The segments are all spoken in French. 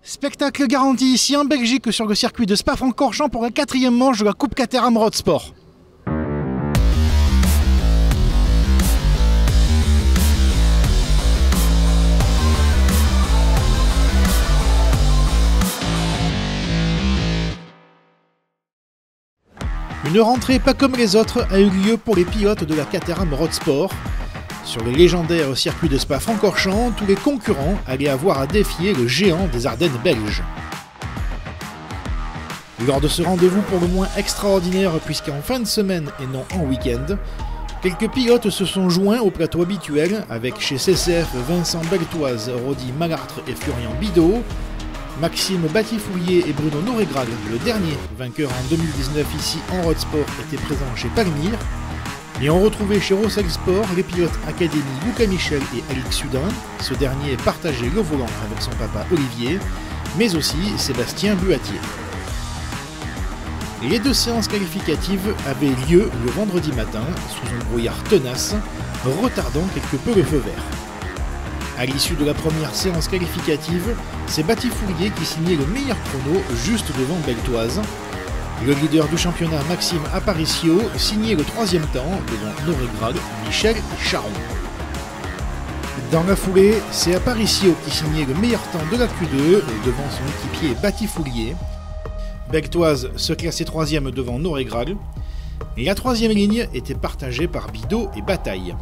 Spectacle garanti ici en Belgique sur le circuit de Spa-Francorchamps pour la 4e manche de la Coupe Caterham Road Sport. Une rentrée pas comme les autres a eu lieu pour les pilotes de la Caterham Road Sport. Sur le légendaire circuit de Spa-Francorchamps, tous les concurrents allaient avoir à défier le géant des Ardennes belges. Lors de ce rendez-vous pour le moins extraordinaire puisqu'en fin de semaine et non en week-end, quelques pilotes se sont joints au plateau habituel avec chez CCF Vincent Beltoise, Rodi Malartre et Florian Bidot, Maxime Batifoulier et Bruno Noregral, le dernier vainqueur en 2019 ici en Road Sport, était présent chez Palmyre. Et on retrouvait chez Rossel Sport les pilotes Académie Luca Michel et Alix Sudin, ce dernier partageait le volant avec son papa Olivier, mais aussi Sébastien Buatier. Les deux séances qualificatives avaient lieu le vendredi matin, sous un brouillard tenace, retardant quelque peu le feu vert. À l'issue de la première séance qualificative, c'est Batifoulier qui signait le meilleur chrono juste devant Beltoise. Le leader du championnat, Maxime Aparicio, signait le 3e temps devant Noregral, Michel et Charon. Dans la foulée, c'est Aparicio qui signait le meilleur temps de la Q2 devant son équipier Batifoulier. Beltoise se classait 3e devant Noregral. Et la 3e ligne était partagée par Bidot et Bataille.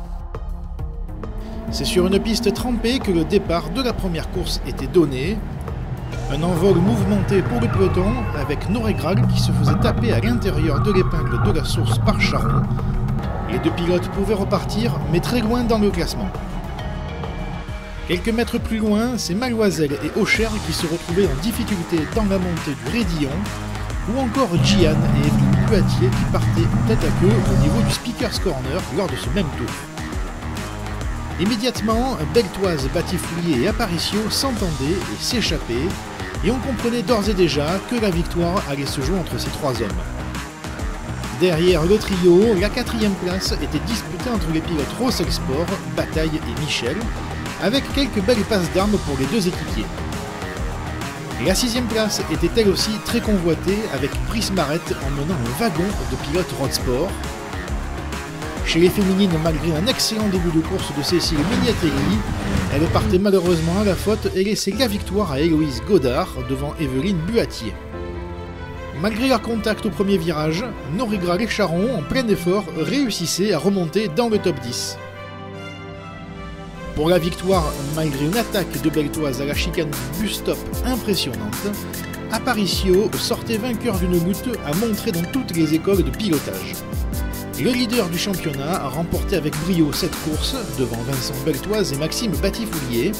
C'est sur une piste trempée que le départ de la première course était donné. Un envol mouvementé pour le peloton avec Noregral qui se faisait taper à l'intérieur de l'épingle de la source par Charon. Les deux pilotes pouvaient repartir, mais très loin dans le classement. Quelques mètres plus loin, c'est Maloiselle et Aucher qui se retrouvaient en difficulté dans la montée du Raidillon, ou encore Gian et Evelyne Buatier qui partaient tête à queue au niveau du Speaker's Corner lors de ce même tour. Immédiatement, Beltoise, Batifoulier et Aparicio s'entendaient et s'échappaient, et on comprenait d'ores et déjà que la victoire allait se jouer entre ces trois hommes. Derrière le trio, la 4e place était disputée entre les pilotes Rossel Sport, Bataille et Michel, avec quelques belles passes d'armes pour les deux équipiers. La 6e place était elle aussi très convoitée avec Brice Marette emmenant un wagon de pilotes Road Sport. Chez les féminines, malgré un excellent début de course de Cécile Mignatelli, elle partait malheureusement à la faute et laissait la victoire à Héloïse Godard devant Evelyne Buatier. Malgré leur contact au premier virage, Noregral et Charon, en plein effort, réussissaient à remonter dans le top 10. Pour la victoire, malgré une attaque de Beltoise à la chicane du bus-stop impressionnante, Aparicio sortait vainqueur d'une lutte à montrer dans toutes les écoles de pilotage. Le leader du championnat a remporté avec brio cette course devant Vincent Beltoise et Maxime Batifoulier.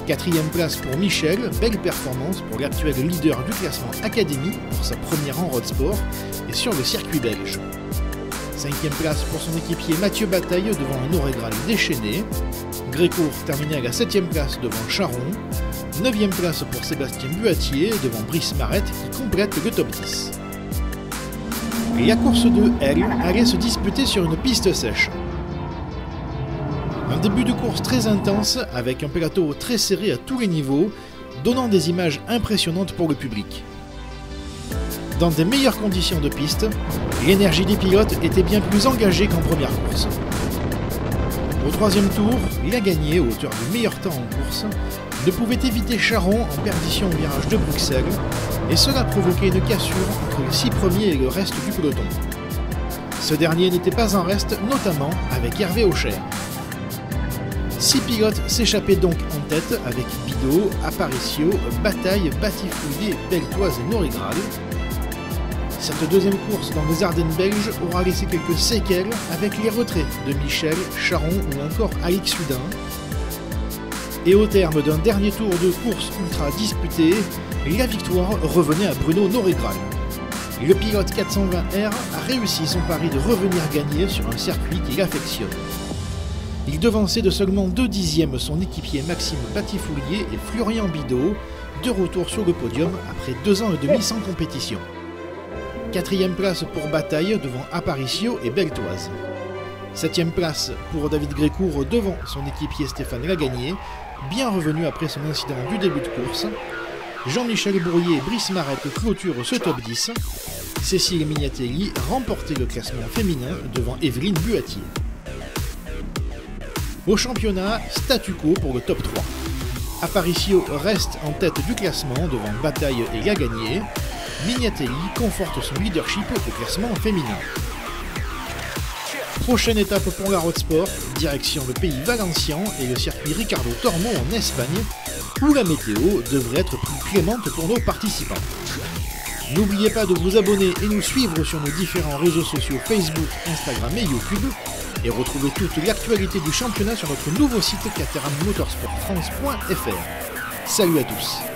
4e place pour Michel, belle performance pour l'actuel leader du classement Académie pour sa première en Road Sport et sur le circuit belge. 5e place pour son équipier Mathieu Bataille devant un Noregral déchaîné. Grécourt terminait à la 7e place devant Charon. 9e place pour Sébastien Buatier devant Brice Marette qui complète le top 10. Et la course 2, elle, allait se disputer sur une piste sèche. Un début de course très intense, avec un plateau très serré à tous les niveaux, donnant des images impressionnantes pour le public. Dans des meilleures conditions de piste, l'énergie des pilotes était bien plus engagée qu'en première course. Au 3e tour, il a gagné, au hauteur du meilleur temps en course, ne pouvait éviter Charon en perdition au virage de Bruxelles, et cela provoquait une cassure entre les 6 premiers et le reste du peloton. Ce dernier n'était pas en reste, notamment avec Hervé Aucher. 6 pilotes s'échappaient donc en tête avec Bidot, Aparicio, Bataille, Batifoulier, Beltoise et Noregral. Cette deuxième course dans les Ardennes belges aura laissé quelques séquelles avec les retraits de Michel, Charon ou encore Alix Sudin. Et au terme d'un dernier tour de course ultra disputé, la victoire revenait à Bruno Noregral. Le pilote 420R a réussi son pari de revenir gagner sur un circuit qu'il affectionne. Il devançait de seulement 2 dixièmes son équipier Maxime Batifoulier et Florian Bidot, de retour sur le podium après 2 ans et demi sans compétition. 4e place pour Bataille devant Aparicio et Beltoise. 7e place pour David Grécourt devant son équipier Stéphane Lagagné, bien revenu après son incident du début de course. Jean-Michel Brouillet et Brice Marette clôturent ce top 10. Cécile Mignatelli remportait le classement féminin devant Evelyne Buatier. Au championnat, statu quo pour le top 3. Aparicio reste en tête du classement devant Bataille et Gagagné. Mignatelli conforte son leadership au classement féminin. Prochaine étape pour la Road Sport, direction le pays valencien et le circuit Ricardo Tormo en Espagne, où la météo devrait être plus clémente pour nos participants. N'oubliez pas de vous abonner et nous suivre sur nos différents réseaux sociaux Facebook, Instagram et YouTube, et retrouvez toute l'actualité du championnat sur notre nouveau site caterhammotorsportfrance.fr. Salut à tous!